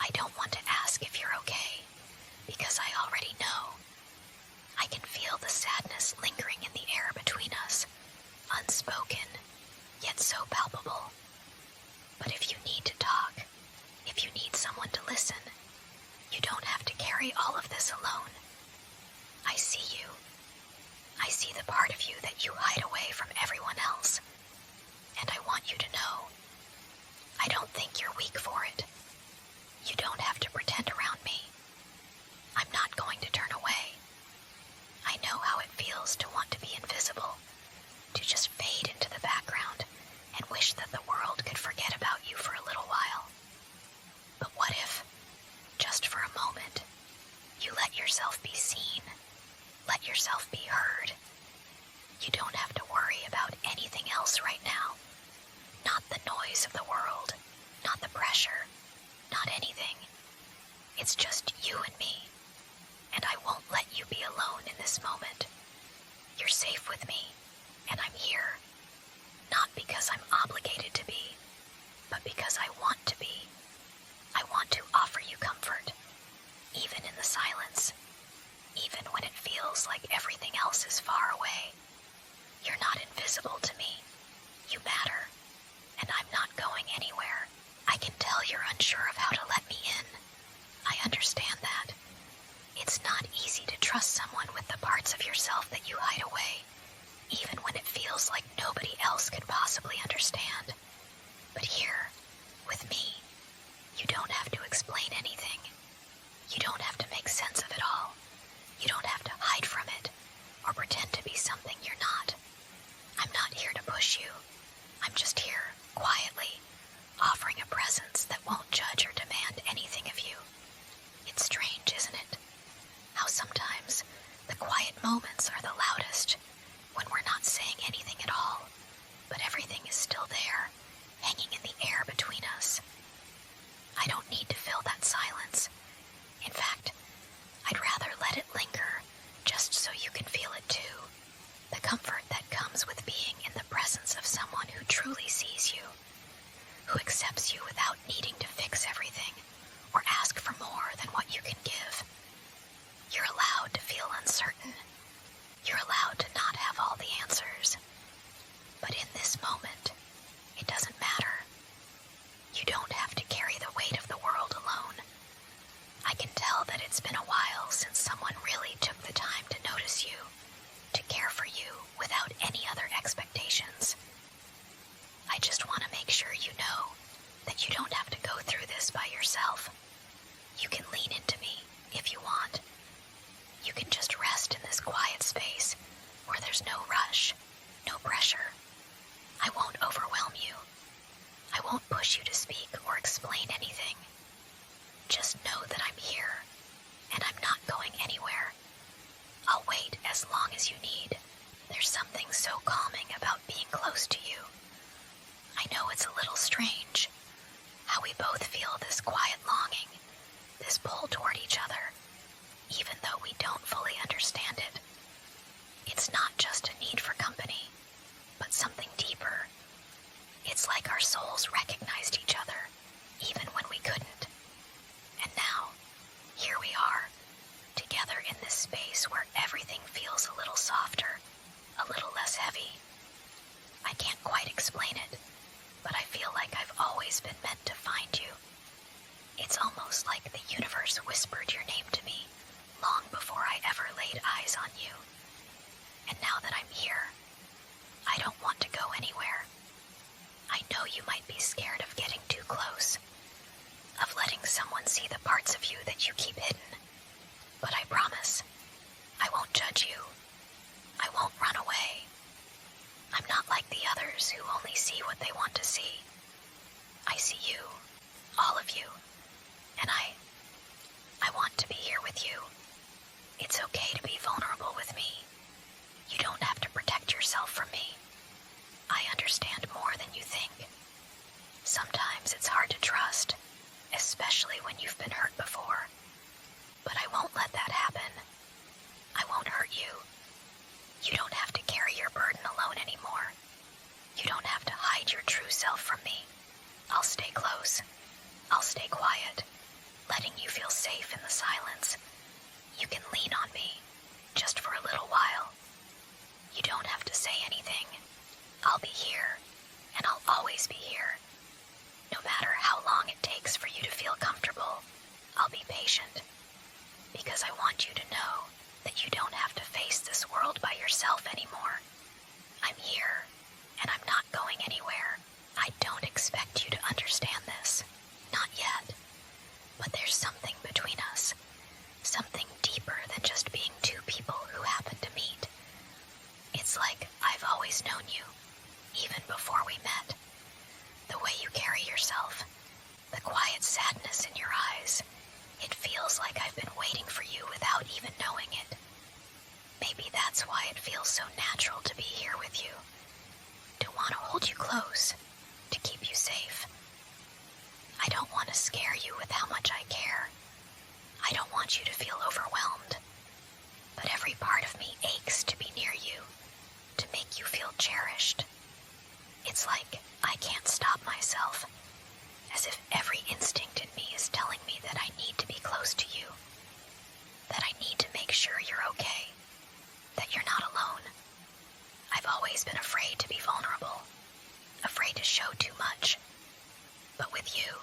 I don't want to ask if you're okay, because I already know. I can feel the sadness lingering in the air between us, unspoken, yet so palpable. But if you need to talk, if you need someone to listen, you don't have to carry all of this alone. I see you. I see the part of you that you hide away from everyone else. And I want you to know, I don't think you're weak for it. You don't have to pretend around me. I'm not going to turn away. I know how it feels to want to be invisible, to just fade into the background and wish that the world could forget about you for a little while. But what if, just for a moment, you let yourself be seen, let yourself be heard? You don't have to worry about anything else right now. Not the noise of the world, not the pressure, not anything. It's just you and me, and I won't let you be alone in this moment. You're safe with me, and I'm here, not because I'm obligated to be, but because I want to be. I want to offer you comfort, even in the silence, even when it feels like everything else is far away. You're not invisible to me. You matter, and I'm not going anywhere. I can tell you're unsure of how to let me in. I understand that. It's not easy to trust someone with the parts of yourself that you hide away, even when it feels like nobody else could possibly understand. But here, with me, you don't have to explain anything. You don't have to make sense of it all. You don't have to hide from it, or pretend to be something you're not. I'm not here to push you. I'm just here, quietly, offering a presence that won't judge or demand anything of you. It's strange, isn't it? How sometimes the quiet moments are the loudest, when we're not saying anything at all, but everything is still there, hanging in the air between us. I don't need to fill that silence. In fact, I'd rather let it linger, just so you can feel it too. The comfort that comes with being in the presence of someone who truly sees you, who accepts you without needing to fix everything or ask for more than what you can give. You're allowed to feel uncertain. You're allowed to not have all the answers. But in this moment, it doesn't matter. You don't have to carry the weight of the world alone. I can tell that it's been a while since someone really took the time to notice you, to care for you without any other expectations. I just want to make sure you know that you don't have to go through this by yourself. You can lean into me if you want. You can just rest in this quiet space where there's no rush, no pressure. I won't overwhelm you. I won't push you to speak or explain anything. Just know that I'm here, and I'm not going anywhere. I'll wait as long as you need. There's something so calming about being close to you. I know it's a little strange, how we both feel this quiet longing, this pull toward each other, even though we don't fully understand it. It's not just a need for company, but something deeper. It's like our souls recognized each other, even when we couldn't. And now, here we are, together in this space where everything feels a little softer, a little less heavy. I can't quite explain it, but I feel like I've always been meant to find you. It's almost like the universe whispered your name to me long before I ever laid eyes on you. And now that I'm here, I don't want to go anywhere. I know you might be scared of getting too close, of letting someone see the parts of you that you keep hidden. But I promise, I won't judge you. I won't run away. I'm not like the others who only see what they want to see. I see you, all of you, and I want to be here with you. It's okay to be vulnerable with me. You don't have to protect yourself from me. I understand more than you think. Sometimes it's hard to trust, especially when you've been hurt before. But I won't let that happen. I won't hurt you. You don't have to carry your burden alone anymore. You don't have to hide your true self from me. I'll stay close. I'll stay quiet. silence, you can lean on me, just for a little while. You don't have to say anything. I'll be here, and I'll always be here. No matter how long it takes for you to feel comfortable, I'll be patient. Because I want you to know that you don't have to face this world by yourself anymore. I'm here, and I'm not going anywhere. I don't expect you to understand this. Not yet. But there's something between us. Something deeper than just being two people who happen to meet. It's like I've always known you, even before we met. The way you carry yourself, the quiet sadness in your eyes. It feels like I've been waiting for you without even knowing it. Maybe that's why it feels so natural to be here with you. To want to hold you close, to keep you safe. I don't want to scare you with how much I care. I don't want you to feel overwhelmed. But every part of me aches to be near you, to make you feel cherished. It's like I can't stop myself, as if every instinct in me is telling me that I need to be close to you, that I need to make sure you're okay, that you're not alone. I've always been afraid to be vulnerable, afraid to show too much. But with you,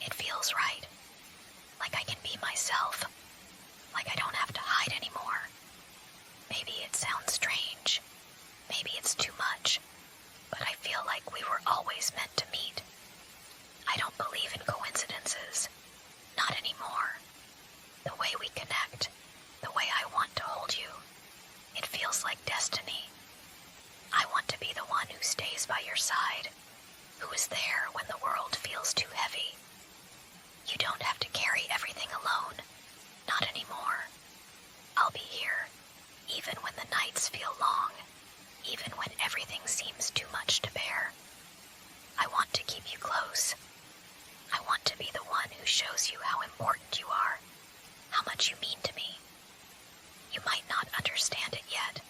it feels right. Like I can be myself. Like I don't have to hide anymore. Maybe it sounds strange. Maybe it's too much. But I feel like we were always meant to meet. I don't believe in coincidences. Not anymore. The way we connect, the way I want to hold you, it feels like destiny. I want to be the one who stays by your side, who is there when the world feels too heavy. You don't have to carry everything alone. Not anymore. I'll be here, even when the nights feel long, even when everything seems too much to bear. I want to keep you close. I want to be the one who shows you how important you are, how much you mean to me. You might not understand it yet,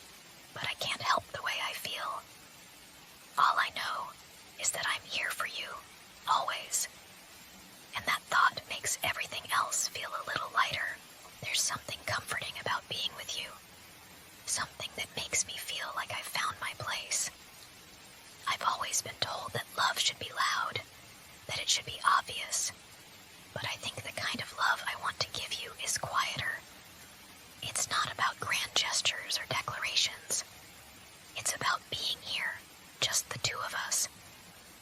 but I can't help the way I feel. All I know is that I'm here for you, always. And that thought makes everything else feel a little lighter. There's something comforting about being with you. Something that makes me feel like I've found my place. I've always been told that love should be loud, that it should be obvious. But I think the kind of love I want to give you is quieter. It's not about grand gestures or declarations. It's about being here, just the two of us,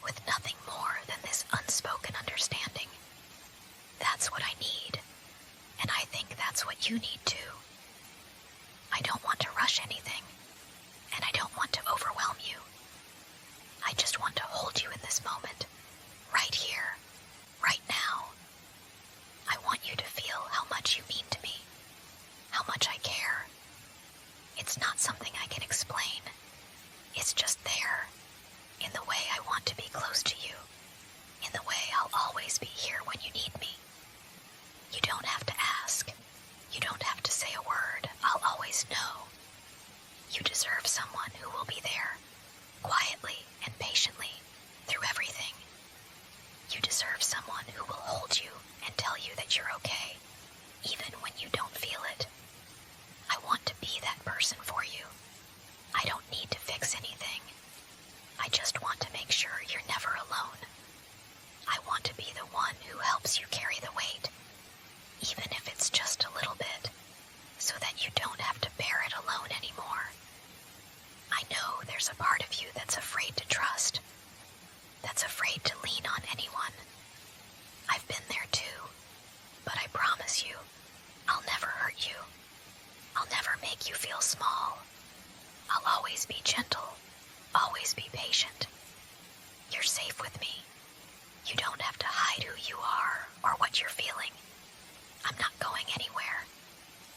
with nothing more than this unspoken understanding. That's what I need, and I think that's what you need too. I don't want to rush anything, and I don't want to overwhelm you. I just want to hold you in this moment, right here, right now. I want you to feel how much you mean to me, how much I care. It's not something I can explain. It's just there, in the way I want to be close to you, in the way I'll always be here when you need me. You don't have to ask. You don't have to say a word. I'll always know. You deserve someone who will be there, quietly and patiently, through everything. You deserve someone who will hold you and tell you that you're okay, even when you don't feel it. I want to be that person for you. I don't need to fix anything. I just want to make sure you're never alone. I want to be the one who helps you carry the weight, even if it's just a little bit, so that you don't have to bear it alone anymore. I know there's a part of you that's afraid to trust, that's afraid to lean on anyone. I've been there too, but I promise you, I'll never hurt you. I'll never make you feel small. I'll always be gentle, always be patient. You're safe with me. You don't have to hide who you are or what you're feeling. I'm not going anywhere.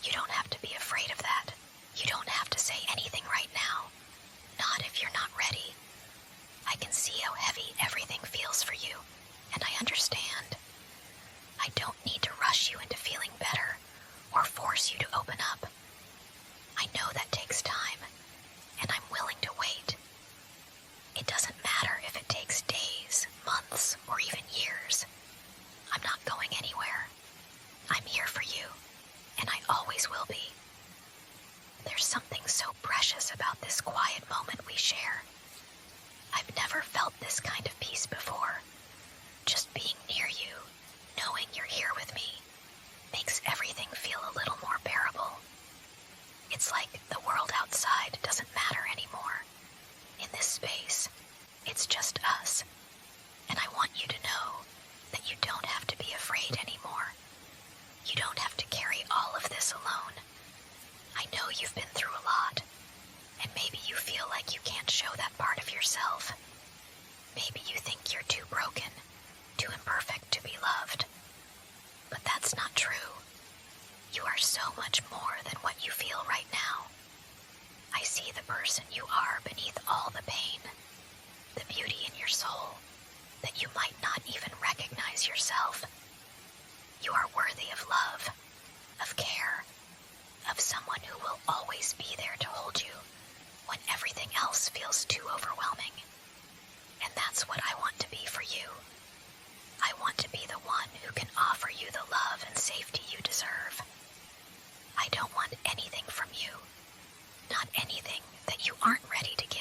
You don't have to be afraid of that. You don't have to say anything right now. Not if you're not ready. I can see how heavy everything feels for you, and it's just us. And I want you to know that you don't have to be afraid anymore. You don't have to carry all of this alone. I know you've been through a lot, and maybe you feel like you can't show that part of yourself. Maybe you think you're too broken, too imperfect to be loved. But that's not true. You are so much more than what you feel right now. I see the person you are beneath all the pain, the beauty in your soul, that you might not even recognize yourself. You are worthy of love, of care, of someone who will always be there to hold you when everything else feels too overwhelming. And that's what I want to be for you. I want to be the one who can offer you the love and safety you deserve. I don't want anything from you, not anything that you aren't ready to give.